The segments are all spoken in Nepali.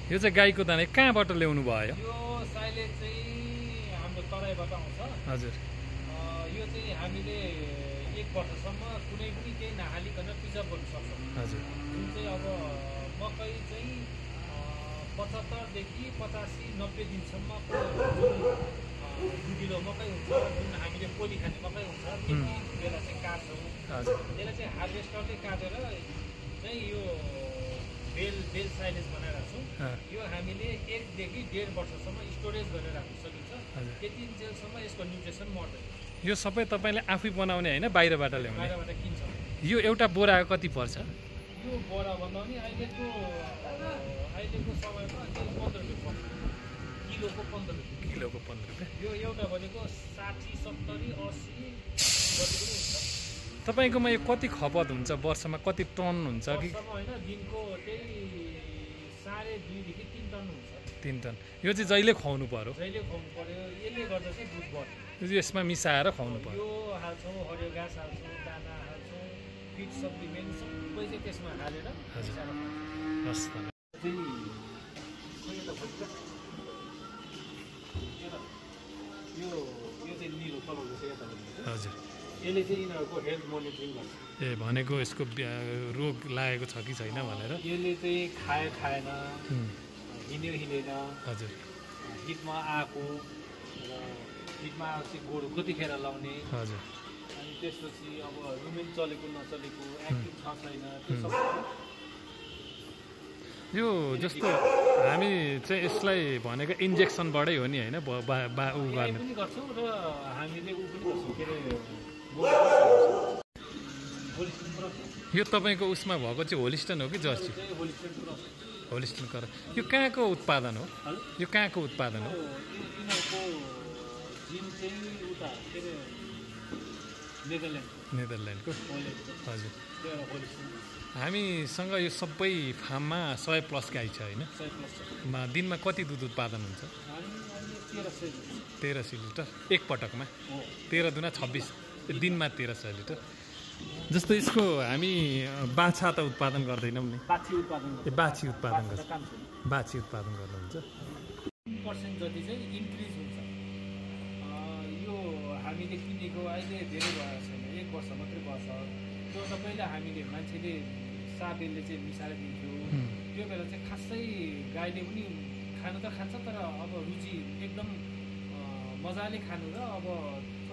यो चाहिँ गाईको दाना कहाँबाट ल्याउनु भयो? यो साइलेज चाहिँ हाम्रो तराईबाट आउँछ। हजुर। यो चाहिँ हामीले 1 वर्षसम्म कुनै पनि केही नहालिकन प्रिजर्भ गर्न सक्छौँ। हजुर। जुन चाहिँ अब मकै चाहिँ 75 देखि 85-90 दिनसम्मको जुन दुधिलो मकै हुन्छ, जुन हामीले पोली खाने मकै हुन्छ, त्यति बेला चाहिँ काट्छौँ। त्यसलाई चाहिँ हार्भेस्टरले काटेर चाहिँ यो बेल साइलेज बनाइरहेको छौँ। यो हामीले 1 देखि 1.5 वर्षसम्म स्टोरेज गरेर राख्न सकिन्छ। त्यति जेलसम्म यसको न्युट्रिसन मर्दैन। यो सबै तपाईँले आफै बनाउने होइन, बाहिरबाट ल्याउने? बाहिरबाट किन्छौँ। यो एउटा बोरा कति पर्छ? यो बोरा भन्दा पनि अहिलेको समयमा 15 रुपियाँ पर्छ। किलोको 15 रुपियाँ। किलोको 15 रुपियाँ। यो एउटा भनेको 60, 70, 80 जति पनि हुन्छ। तपाईँकोमा यो कति खपत हुन्छ वर्षमा? कति टन हुन्छ कि? वर्षमा होइन, दिनको त्यही 2.5 देखि 3 टन हुन्छ। 3 टन। यो चाहिँ जहिले खुवाउनु पर्यो? जहिले खुवाउनु पर्यो। यसले गर्दा चाहिँ दुध बढ्छ। यसमा मिसाएर खुवाउनु पर्यो? यो हाल्छौँ, हरियो घाँस हाल्छौँ, दाना हाल्छौँ, फिड सप्लिमेन्ट सबै चाहिँ त्यसमा हालेर मिसाएर खुवाउँछौँ। हस् त। यो चाहिँ निलो कलरको छ यता। हजुर। यसले चाहिँ यिनीहरूको हेल्थ मोनिटरिङ गर्छ। ए भनेको यसको रोग लागेको छ कि छैन भनेर? यसले चाहिँ खाएन, हिँडेन। हजुर। हिटमा आएको र हिटमा आएपछि गोरु कतिखेर लाउने। हजुर। अनि त्यसपछि अब रुमेन चलेको नचलेको, एक्टिभ छ छैन, त्यो सबै। यो जस्तो हामी चाहिँ यसलाई भनेको इन्जेक्सनबाटै हो नि होइन? उ गर्ने पनि गर्छौँ र हामीले उ पनि गर्छौँ, के अरे यो तपाईँको उसमा भएको चाहिँ होलिस्टन हो कि जर्सी? होलिस्टन कर। यो कहाँको उत्पादन हो? यो कहाँको उत्पादन हो? नेदरल्यान्डको। हजुर। हामीसँग यो सबै फार्ममा 100+ गाई छ होइन? दिनमा कति दुध उत्पादन हुन्छ? 1300 लिटर एक पटकमा। 13 दुना 26, दिनमा 1300 लिटर। जस्तो यसको हामी बाछा त उत्पादन गर्दैनौँ नि? बाछी उत्पादन गर्छ। बाछी उत्पादन गर्नुहुन्छ? 3% जति चाहिँ इन्क्रिज हुन्छ। यो हामीले किनेको अहिले धेरै भएको छैन, 1 वर्ष मात्रै भएको छ। त्यो त पहिला हामीले मान्छेले साबेलले चाहिँ मिसाएर दिन्थ्यो। त्यो बेला चाहिँ खासै गाईले पनि खानु त खान्छ, तर अब रुचि एकदम मजाले खानु र अब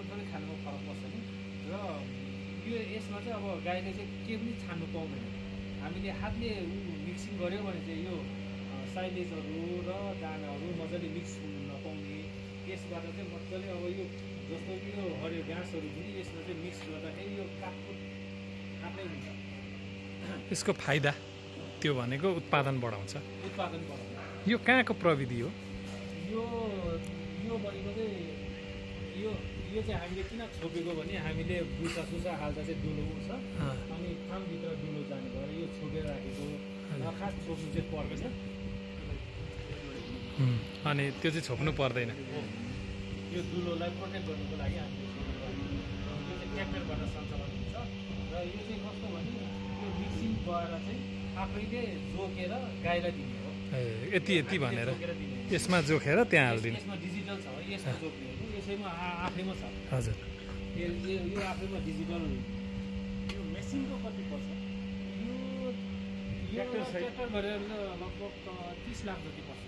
थोरै खानुमा फरक पर्छ नि। र यो यसमा चाहिँ अब गाईले चाहिँ के पनि छान्नु पाउँदैन। हामीले हातले मिक्सिङ गऱ्यो भने चाहिँ यो साइलेजहरू र दानाहरू मजाले मिक्स हुनु नपाउने। यसबाट चाहिँ मजाले अब यो जस्तो कि यो हरियो घाँसहरू पनि यसमा चाहिँ मिक्स गर्दाखेरि यो काटकुट खाँदै हुन्छ। यसको फाइदा त्यो भनेको उत्पादन बढाउँछ। उत्पादन बढाउँछ। यो कहाँको प्रविधि हो? यो भनेको चाहिँ यो चाहिँ हामीले किन छोपेको भने हामीले भुसा सुसा हाल्दा चाहिँ दुलो उठ्छ, अनि फार्मभित्र दुलो जाने भएर यो छोपेर राखेको। खास छोप्नु चाहिँ पर्दैन। अनि त्यो चाहिँ छोप्नु पर्दैन। यो दुलोलाई प्रोटेक्ट गर्नुको लागि हामीले यो चाहिँ ट्र्याक्टरबाट सञ्चालन हुन्छ। र यो चाहिँ कस्तो भने यो मिक्सिङ भएर चाहिँ आफैले जोकेर गाईलाई दिने हो। यति भनेर यसमा जोखेर त्यहाँ हालिदिने? यसमा डिजिटल छ, यसमा जोक्ने हो, यसैमा आफैमा छ। हजुर। यो आफैमा डिजिटल। यो मेसिनको कति पर्छ? यो ट्र्याक्टर गरेर लगभग 30 लाख जति पर्छ।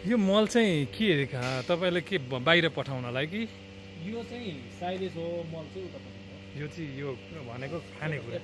यो मल चाहिँ के तपाईँले के बाहिर पठाउनलाई कि? यो चाहिँ साइलेज हो, मल चाहिँ उता पठाउँछ। यो चाहिँ यो भनेको खानेकुरा।